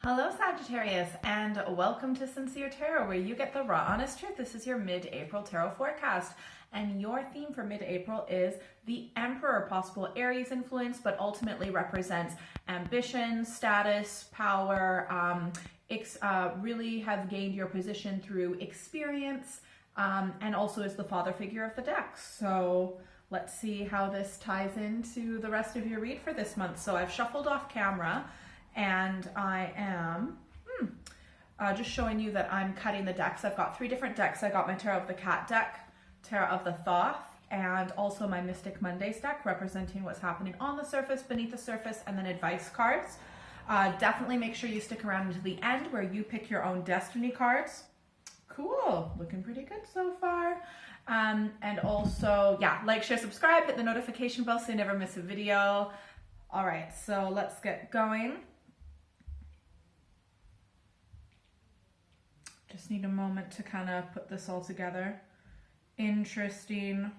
Hello, Sagittarius, and welcome to Sincere Tarot, where you get the raw, honest truth. This is your mid-April tarot forecast, and your theme for mid-April is the Emperor, possible Aries influence, but ultimately represents ambition, status, power, really have gained your position through experience, and also is the father figure of the deck. So let's see how this ties into the rest of your read for this month. So I've shuffled off camera, and I am just showing you that I'm cutting the decks. I've got 3 different decks. I got my Tarot of the Cat deck, Tarot of the Thoth, and also my Mystic Mondays deck, representing what's happening on the surface, beneath the surface, and then advice cards. Definitely make sure you stick around until the end where you pick your own destiny cards. Cool, looking pretty good so far. And also, yeah, like, share, subscribe, hit the notification bell so you never miss a video. All right, so let's get going. Just need a moment to kind of put this all together. Interesting.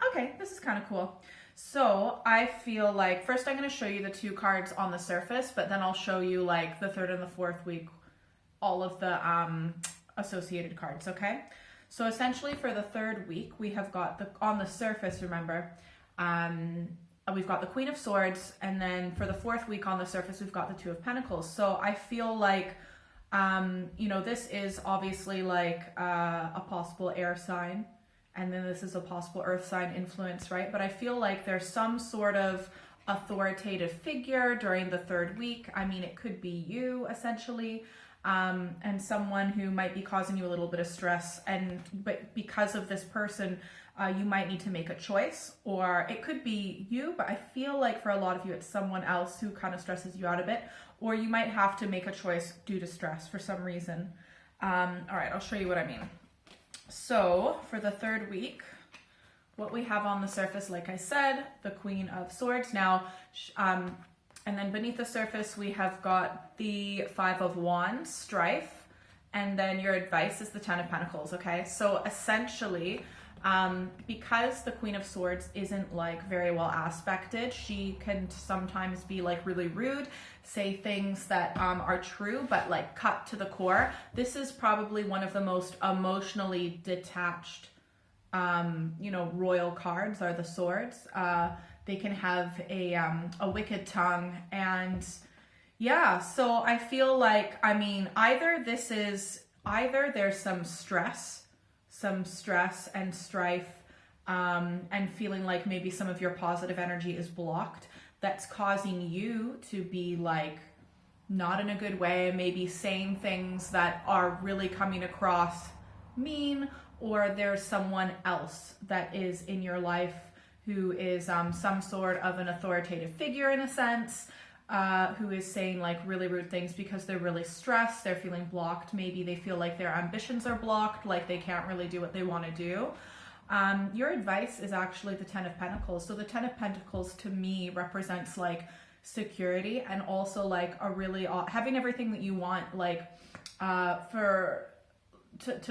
Okay, this is kind of cool. So I feel like first I'm going to show you the 2 cards on the surface, but then I'll show you like the 3rd and the 4th week, all of the associated cards, okay? So essentially for the 3rd week, we have got on the surface, remember, we've got the Queen of Swords, and then for the 4th week on the surface, we've got the 2 of Pentacles. So I feel like, this is obviously like a possible air sign, and then this is a possible earth sign influence, right? But I feel like there's some sort of authoritative figure during the 3rd week. I mean, it could be you, essentially, and someone who might be causing you a little bit of stress, but because of this person, you might need to make a choice, or it could be you, but I feel like for a lot of you, it's someone else who kind of stresses you out a bit, or you might have to make a choice due to stress for some reason. All right, I'll show you what I mean. So for the 3rd week, what we have on the surface, like I said, the Queen of Swords. Now, and then beneath the surface, we have got the 5 of Wands, strife, and then your advice is the 10 of Pentacles, okay? So essentially, because the Queen of Swords isn't like very well aspected, she can sometimes be like really rude, say things that are true, but like cut to the core. This is probably one of the most emotionally detached, royal cards are the swords. They can have a wicked tongue, and yeah, so I feel like, I mean, either there's some stress and strife, and feeling like maybe some of your positive energy is blocked, that's causing you to be like not in a good way, maybe saying things that are really coming across mean, or there's someone else that is in your life who is some sort of an authoritative figure in a sense, who is saying like really rude things because they're really stressed, they're feeling blocked, maybe they feel like their ambitions are blocked, like they can't really do what they want to do. Your advice is actually the 10 of Pentacles. So the 10 of Pentacles to me represents like security, and also like a really having everything that you want, like to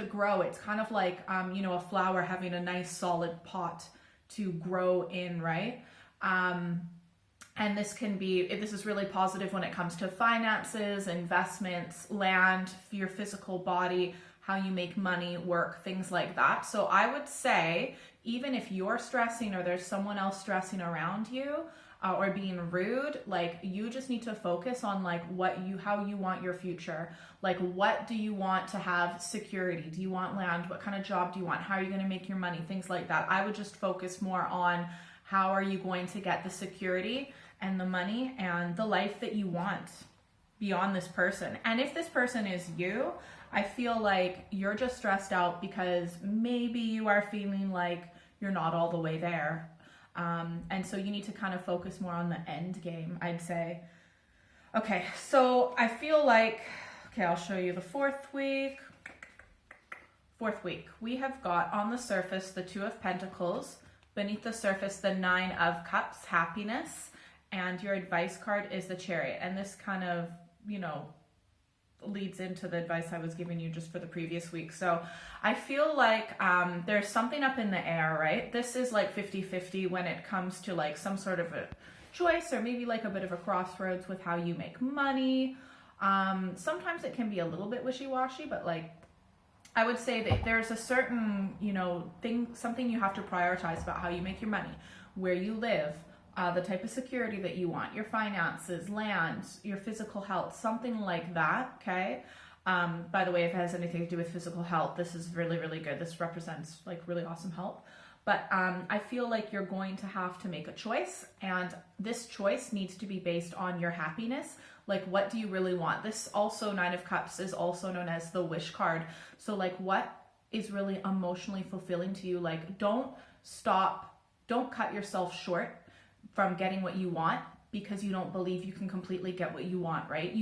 grow. It's kind of like a flower having a nice solid pot to grow in, right? And this is really positive when it comes to finances, investments, land, your physical body, how you make money, work, things like that. So I would say, even if you're stressing or there's someone else stressing around you, or being rude, like, you just need to focus on like how you want your future. Like, what do you want to have security? Do you want land? What kind of job do you want? How are you going to make your money? Things like that. I would just focus more on how are you going to get the security and the money and the life that you want beyond this person. And if this person is you, I feel like you're just stressed out because maybe you are feeling like you're not all the way there. And so you need to kind of focus more on the end game, I'd say. Okay, so I feel like, okay, I'll show you the 4th week. 4th week, we have got on the surface the 2 of Pentacles, beneath the surface the 9 of Cups, happiness, and your advice card is the Chariot. And this kind of, leads into the advice I was giving you just for the previous week. So I feel like there's something up in the air, right? This is like 50-50 when it comes to like some sort of a choice, or maybe like a bit of a crossroads with how you make money. Sometimes it can be a little bit wishy-washy, but like I would say that there's a certain, you know, something you have to prioritize about how you make your money, where you live, the type of security that you want, your finances, land, your physical health, something like that, okay? By the way, if it has anything to do with physical health, this is really, really good. This represents like really awesome health. But I feel like you're going to have to make a choice, and this choice needs to be based on your happiness. Like, what do you really want? This also, 9 of Cups, is also known as the wish card. So like, what is really emotionally fulfilling to you? Like, don't cut yourself short from getting what you want because you don't believe you can completely get what you want, right?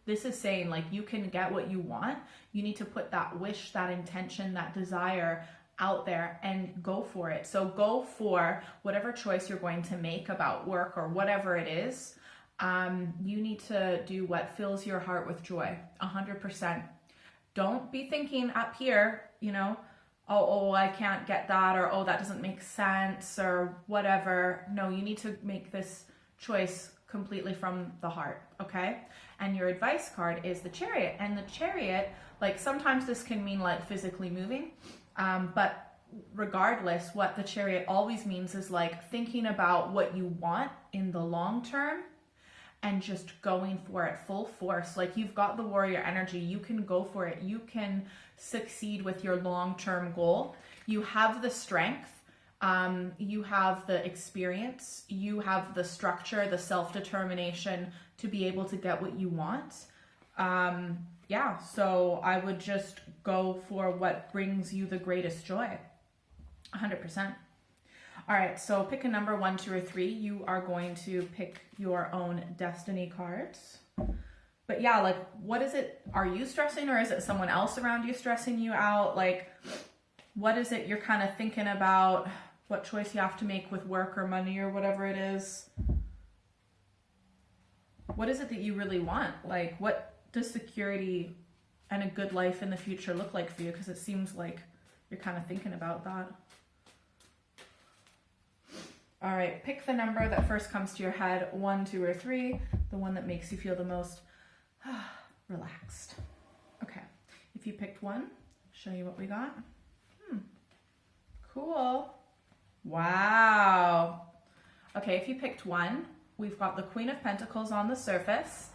This is saying like, you can get what you want. You need to put that wish, that intention, that desire out there and go for it. So go for whatever choice you're going to make about work or whatever it is. You need to do what fills your heart with joy, 100%. Don't be thinking up here, you know, oh, I can't get that, or oh, that doesn't make sense, or whatever. No, you need to make this choice completely from the heart, okay? And your advice card is the Chariot. And the Chariot, like, sometimes this can mean like physically moving, but regardless, what the Chariot always means is like thinking about what you want in the long term and just going for it full force. Like, you've got the warrior energy. You can go for it. You can succeed with your long-term goal. You have the strength. You have the experience. You have the structure, the self-determination to be able to get what you want. Yeah, so I would just go for what brings you the greatest joy. 100%. All right, so pick a number, 1, 2, or 3. You are going to pick your own destiny cards. But yeah, like, what is it? Are you stressing, or is it someone else around you stressing you out? Like, what is it you're kind of thinking about? What choice you have to make with work or money or whatever it is? What is it that you really want? Like, what does security and a good life in the future look like for you? Because it seems like you're kind of thinking about that. All right, pick the number that first comes to your head, 1, 2, or 3, the one that makes you feel the most relaxed. Okay, if you picked 1, show you what we got. Cool. Wow. Okay, if you picked 1, we've got the Queen of Pentacles on the surface.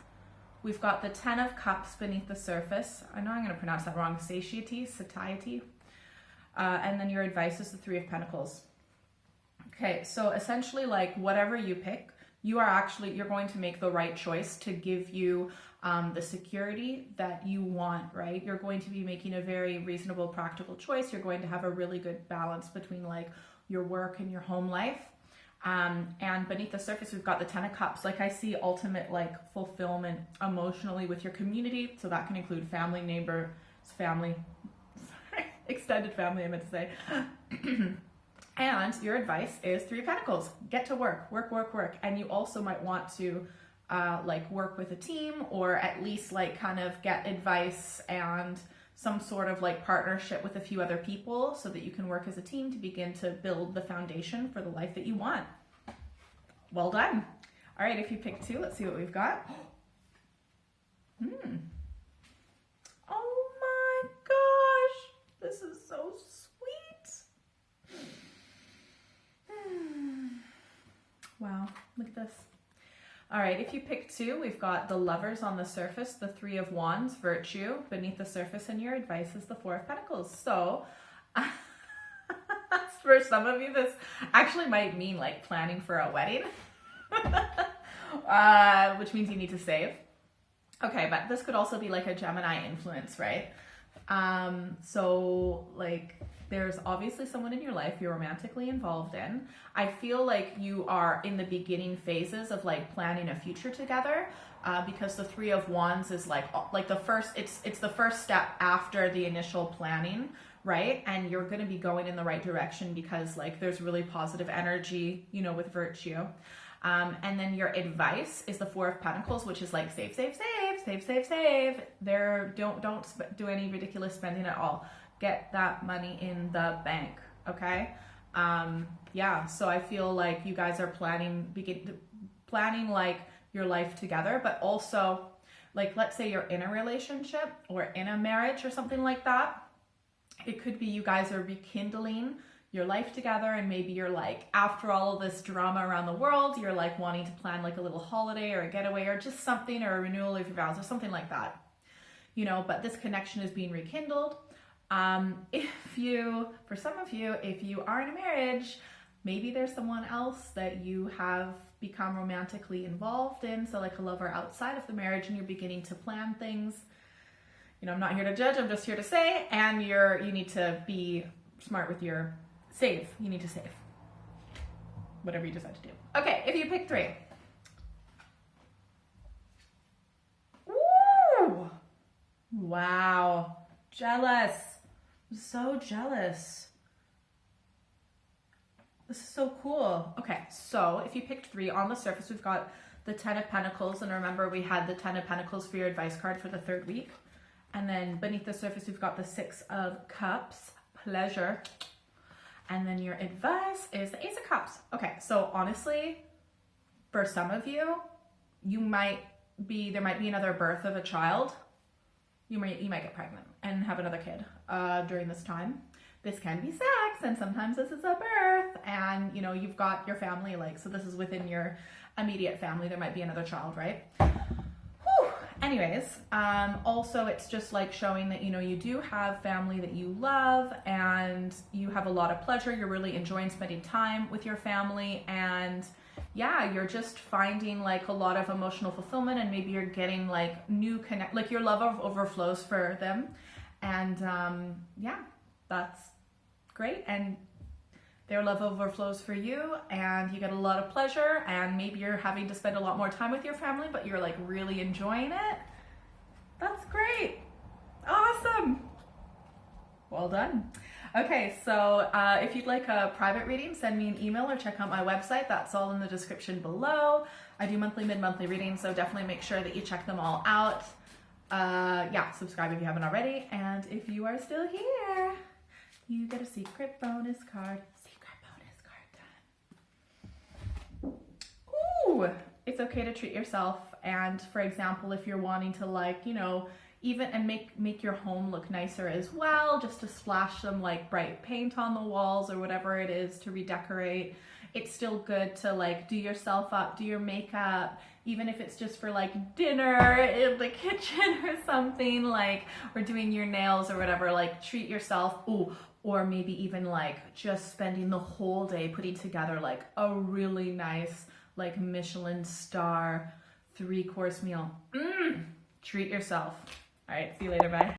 We've got the 10 of Cups beneath the surface. I know I'm going to pronounce that wrong. Satiety. And then your advice is the 3 of Pentacles. Okay, so essentially, like, whatever you pick, you're going to make the right choice to give you the security that you want, right? You're going to be making a very reasonable, practical choice. You're going to have a really good balance between like your work and your home life. And beneath the surface, we've got the 10 of Cups. Like, I see ultimate like fulfillment emotionally with your community. So that can include family, neighbors, family, extended family, I meant to say. And your advice is 3 of Pentacles. Get to work. And you also might want to like work with a team, or at least like kind of get advice and some sort of like partnership with a few other people so that you can work as a team to begin to build the foundation for the life that you want. Well done. All right, if you pick 2, let's see what we've got. Oh my gosh, this is so sweet. Wow, look at this. All right, if you pick 2, we've got the Lovers on the surface, the 3 of Wands, Virtue beneath the surface, and your advice is the 4 of Pentacles. So for some of you, this actually might mean like planning for a wedding, which means you need to save. Okay, but this could also be like a Gemini influence, right? So like, there's obviously someone in your life you're romantically involved in. I feel like you are in the beginning phases of like planning a future together, because the 3 of Wands is like the first, it's the first step after the initial planning, right? And you're going to be going in the right direction because like there's really positive energy, you know, with Virtue. And then your advice is the 4 of Pentacles, which is like save. There, don't do any ridiculous spending at all. Get that money in the bank, okay? Yeah, so I feel like you guys are planning, planning like your life together, but also like, let's say you're in a relationship or in a marriage or something like that. It could be you guys are rekindling your life together, and maybe you're like, after all of this drama around the world, you're like wanting to plan like a little holiday or a getaway or just something, or a renewal of your vows or something like that, you know, but this connection is being rekindled. For some of you, if you are in a marriage, maybe there's someone else that you have become romantically involved in, so like a lover outside of the marriage, and you're beginning to plan things. You know, I'm not here to judge, I'm just here to say, and you need to be smart with your save. You need to save. Whatever you decide to do. Okay, if you pick 3. Ooh! Wow. Jealous. I'm so jealous. This is so cool. Okay, so if you picked 3, on the surface we've got the 10 of Pentacles, and remember we had the 10 of Pentacles for your advice card for the 3rd week. And then beneath the surface we've got the 6 of Cups, pleasure. And then your advice is the Ace of Cups. Okay, so honestly, for some of you, there might be another birth of a child. You might get pregnant and have another kid during this time. This can be sex, and sometimes this is a birth, and you know, you've got your family, like, so this is within your immediate family. There might be another child, right? Whew. Anyways, also it's just like showing that, you know, you do have family that you love, and you have a lot of pleasure. You're really enjoying spending time with your family, and yeah, you're just finding like a lot of emotional fulfillment, and maybe you're getting like like your love overflows for them. And yeah, that's great. And their love overflows for you, and you get a lot of pleasure, and maybe you're having to spend a lot more time with your family, but you're like really enjoying it. That's great. Awesome. Well done. Okay, so if you'd like a private reading, send me an email or check out my website. That's all in the description below. I do monthly, mid-monthly readings, so definitely make sure that you check them all out. Yeah, subscribe if you haven't already. And if you are still here, you get a secret bonus card. Ooh, it's okay to treat yourself. And for example, if you're wanting to, like, you know, even and make your home look nicer as well, just to splash some like bright paint on the walls or whatever it is to redecorate, it's still good to like do yourself up, do your makeup, even if it's just for like dinner in the kitchen or something, like, or doing your nails or whatever. Like, treat yourself. Ooh, or maybe even like just spending the whole day putting together like a really nice like Michelin star 3-course meal. Treat yourself. All right, see you later, bye.